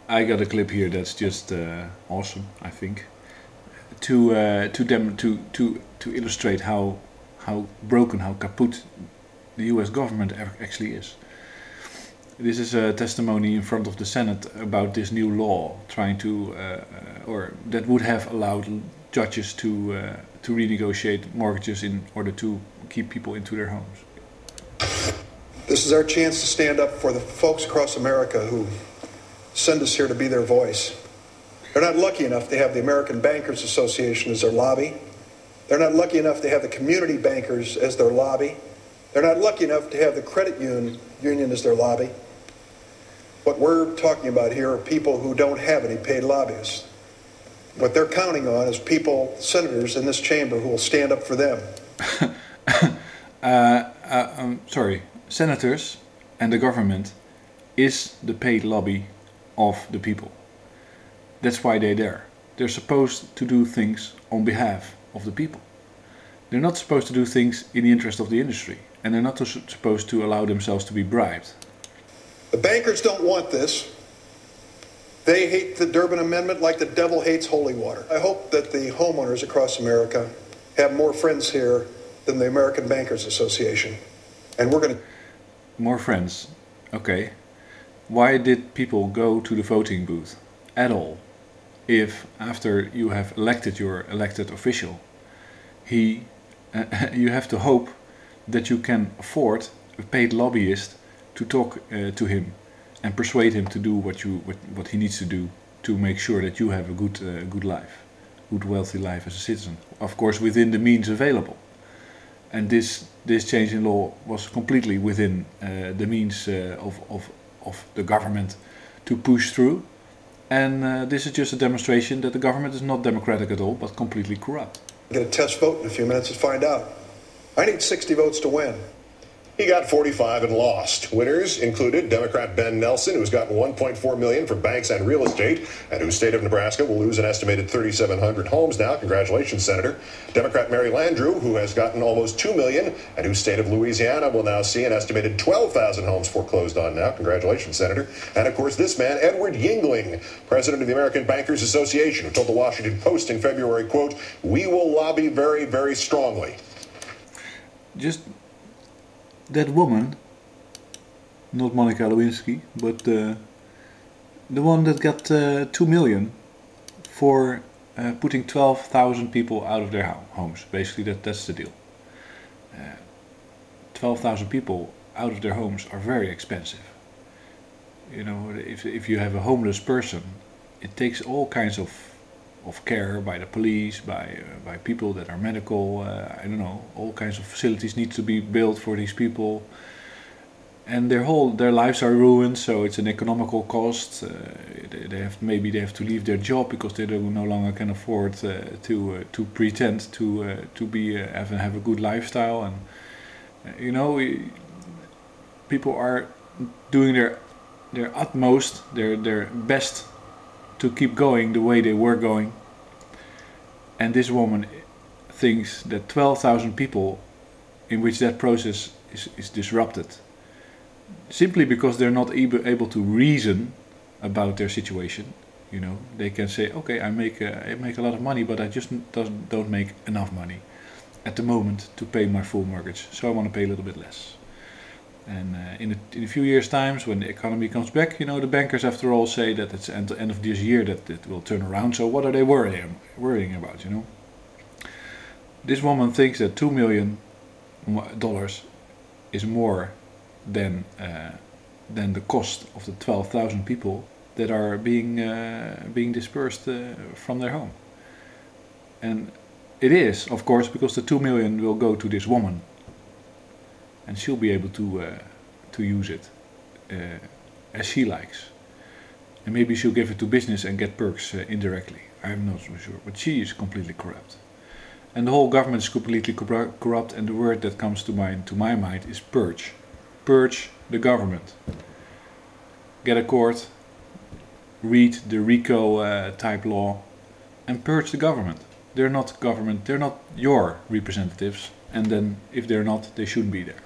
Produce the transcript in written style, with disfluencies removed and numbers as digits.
I got a clip here that's just awesome, I think, to illustrate how broken, how kaput the U.S. government actually is. This is a testimony in front of the Senate about this new law trying to, or that would have allowed judges to renegotiate mortgages in order to keep people into their homes. This is our chance to stand up for the folks across America who send us here to be their voice. They're not lucky enough to have the American Bankers Association as their lobby. They're not lucky enough to have the community bankers as their lobby. They're not lucky enough to have the credit union as their lobby. What we're talking about here are people who don't have any paid lobbyists. What they're counting on is people, senators in this chamber, who will stand up for them. Sorry, senators and the government is the paid lobby of the people. That's why they're there. They're supposed to do things on behalf of the people. They're not supposed to do things in the interest of the industry, and they're not supposed to allow themselves to be bribed. The bankers don't want this. They hate the Durbin Amendment like the devil hates holy water. I hope that the homeowners across America have more friends here than the American Bankers Association. And we're going to... More friends. Okay. Why did people go to the voting booth at all if after you have elected your elected official, you have to hope that you can afford a paid lobbyist to talk to him and persuade him to do what he needs to do to make sure that you have a good life, good wealthy life as a citizen. Of course, within the means available. And this change in law was completely within the means of the government to push through. And this is just a demonstration that the government is not democratic at all, but completely corrupt. Get a test vote in a few minutes and find out. I need 60 votes to win. He got 45 and lost. Winners included Democrat Ben Nelson, who's gotten $1.4 million for banks and real estate, and whose state of Nebraska will lose an estimated 3,700 homes now. Congratulations, Senator. Democrat Mary Landrieu, who has gotten almost $2 million, and whose state of Louisiana will now see an estimated 12,000 homes foreclosed on now. Congratulations, Senator. And of course, this man, Edward Yingling, president of the American Bankers Association, who told the Washington Post in February, quote, "We will lobby very, very strongly." Just that woman, not Monica Lewinsky, but the one that got 2 million for putting 12,000 people out of their homes. Basically, that's the deal. 12,000 people out of their homes are very expensive. You know, if you have a homeless person, it takes all kinds of care by the police, by people that are medical, I don't know, all kinds of facilities need to be built for these people, and their lives are ruined. So it's an economical cost. Maybe they have to leave their job because they no longer can afford to pretend to be have a good lifestyle, and you know, people are doing their utmost, their best to keep going the way they were going. And this woman thinks that 12,000 people in which that process is disrupted simply because they're not able to reason about their situation. You know, they can say, okay, I make a lot of money, but I just don't make enough money at the moment to pay my full mortgage, so I want to pay a little bit less. And in a few years' times, when the economy comes back, you know, the bankers, after all, say that it's end of this year that it will turn around. So what are they worrying about? You know, this woman thinks that $2 million is more than the cost of the 12,000 people that are being dispersed from their home. And it is, of course, because the 2 million will go to this woman. And she'll be able to use it as she likes. And maybe she'll give it to business and get perks indirectly. I'm not so sure. But she is completely corrupt. And the whole government is completely corrupt. And the word that comes to my mind is purge. Purge the government. Get a court. Read the RICO type law. And purge the government. They're not government. They're not your representatives. And then if they're not, they shouldn't be there.